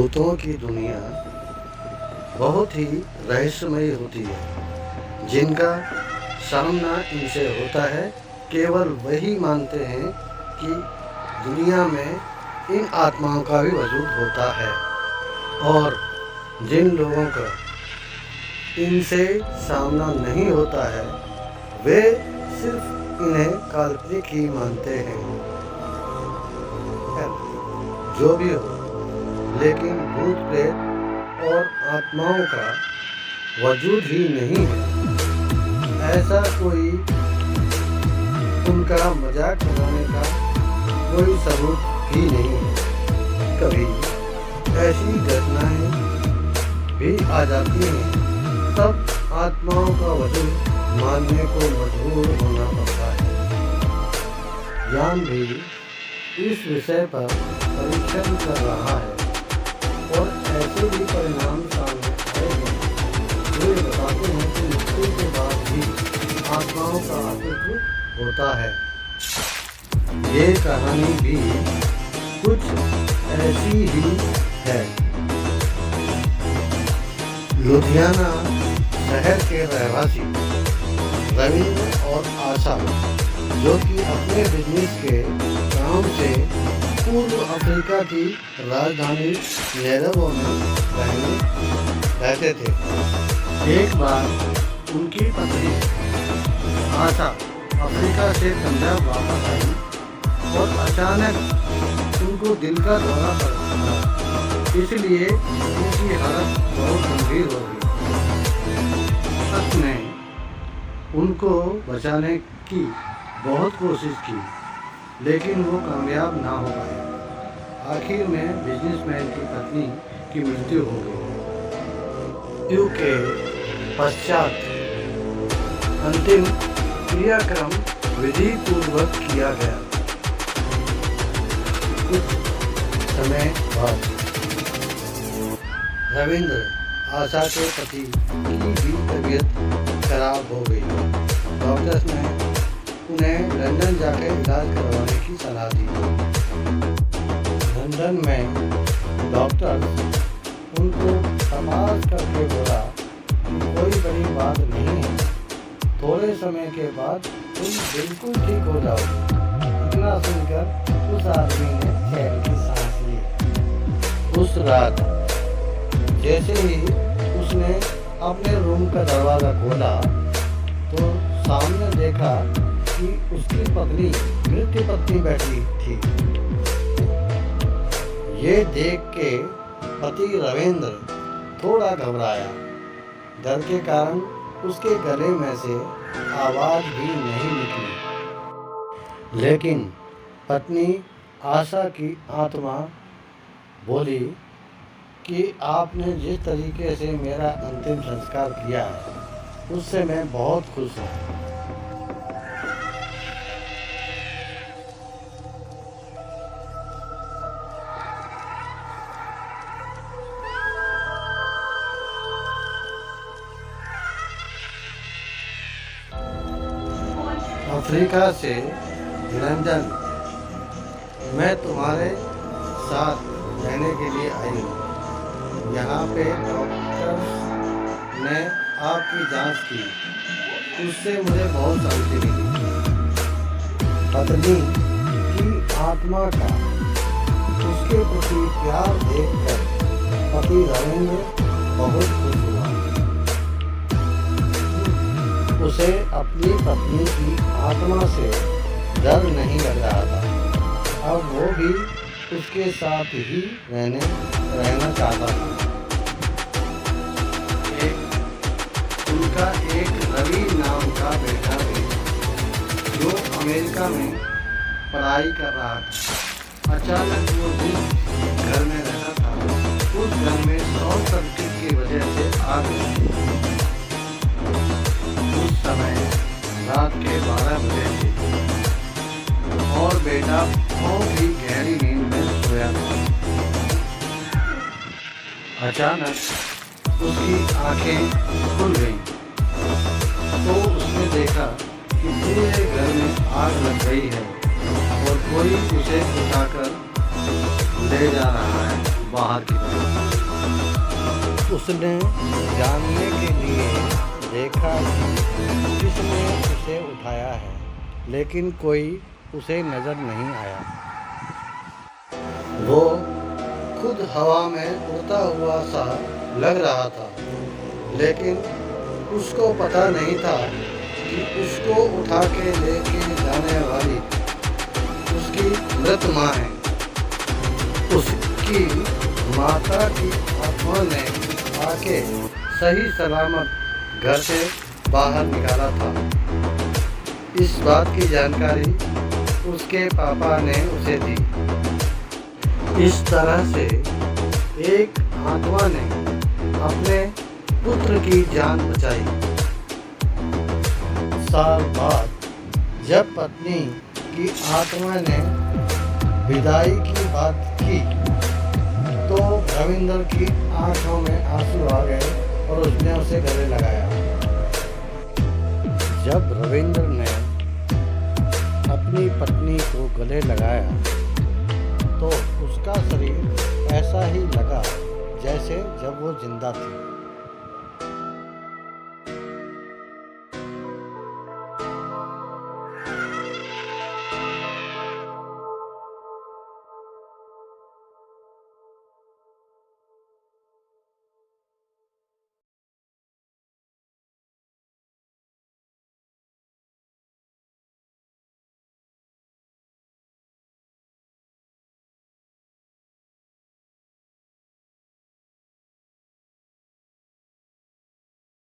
भूतों की दुनिया बहुत ही रहस्यमयी होती है। जिनका सामना इनसे होता है केवल वही मानते हैं कि दुनिया में इन आत्माओं का भी वजूद होता है, और जिन लोगों का इनसे सामना नहीं होता है वे सिर्फ इन्हें काल्पनिक ही मानते हैं। जो भी हो, लेकिन भूत प्रेत और आत्माओं का वजूद ही नहीं है। ऐसा कोई उनका मजाक बनाने का कोई सबूत ही नहीं है। कभी ऐसी घटनाएं भी आ जाती हैं, तब आत्माओं का वजूद मानने को मजबूर होना पड़ता है। ज्ञान भी इस विषय पर परीक्षण कर रहा है और ऐसे भी परिणाम सामने आए हैं जो ये बताते हैं कि मृत्यु के बाद भी आत्माओं का अस्तित्व होता है। ये कहानी भी कुछ ऐसी ही है। लुधियाना शहर के रहवासी रविंद्र और आशा, जो कि अपने बिजनेस के काम से पूर्व अफ्रीका की राजधानी नैरोबी में रहते थे। एक बार उनकी पत्नी आशा अफ्रीका से पंजाब वापस आई और अचानक उनको दिल का दौरा पड़ा, इसलिए उनकी हालत बहुत गंभीर हो गई। उसने उनको बचाने की बहुत कोशिश की, लेकिन वो कामयाब ना हो पाए। आखिर में बिजनेसमैन की पत्नी की मृत्यु हो गई। मृत्यु के पश्चात अंतिम क्रियाक्रम विधि पूर्वक किया गया। कुछ समय बाद रविंद्र आशा के पति की भी तबीयत खराब हो गई। डॉक्टर्स ने उन्हें लंदन जाकर इलाज करवाने की सलाह दी। लंदन में डॉक्टर उनको तपास करके बोला कि कोई बड़ी बात नहीं है, थोड़े समय के बाद तुम बिल्कुल ठीक हो जाओगे। इतना सुनकर उस आदमी ने चैन की सांस ली। उस रात जैसे ही उसने अपने रूम का दरवाज़ा खोला तो सामने देखा कि उसकी पत्नी मृत्यु पत्नी बैठी थी। ये देख के पति रविंद्र थोड़ा घबराया। डर के कारण उसके गले में से आवाज़ भी नहीं निकली। लेकिन पत्नी आशा की आत्मा बोली कि आपने जिस तरीके से मेरा अंतिम संस्कार किया है उससे मैं बहुत खुश हूँ। अफ्रीका से लंदन मैं तुम्हारे साथ रहने के लिए आई हूँ। यहाँ पे डॉक्टर्स ने आपकी जांच की, उससे मुझे बहुत शांति मिली। पत्नी की आत्मा का उसके प्रति प्यार देखकर पति रविंद्र बहुत खुश हुआ। उसे अपनी पत्नी की आत्मा से डर नहीं लग रहा था। अब वो भी उसके साथ ही रहना चाहता था। उनका एक रवि नाम का बेटा भी, जो अमेरिका में पढ़ाई कर रहा था। अचानक वो जिस घर में रहता था उस घर में शॉर्ट सर्किट की वजह से आग लगी। उस समय रात के 12 बजे थे और बेटा बहुत ही गहरी नींद में सोया था। अचानक उसकी आंखें खुल गईं, तो उसने देखा कि पूरे घर में आग लग गई है और कोई उसे उठाकर ले जा रहा है। बाहर की तरफ। उसने जानने के लिए देखा कि किसने उसे उठाया है, लेकिन कोई उसे नजर नहीं आया। वो खुद हवा में उड़ता हुआ सा लग रहा था, लेकिन उसको पता नहीं था कि उसको उठा के लेके जाने वाली उसकी मृत माँ है। उसकी माता की आत्मा ने आके सही सलामत घर से बाहर निकाला था। इस बात की जानकारी उसके पापा ने उसे दी। इस तरह से एक आत्मा ने अपने पुत्र की जान बचाई। साल बाद जब पत्नी की आत्मा ने विदाई की बात की तो रविंद्र की आंखों में आंसू आ गए और उसने उसे गले लगाया। जब रविंद्र ने अपनी पत्नी को गले लगाया तो उसका शरीर ऐसा ही लगा जैसे जब वो जिंदा थी।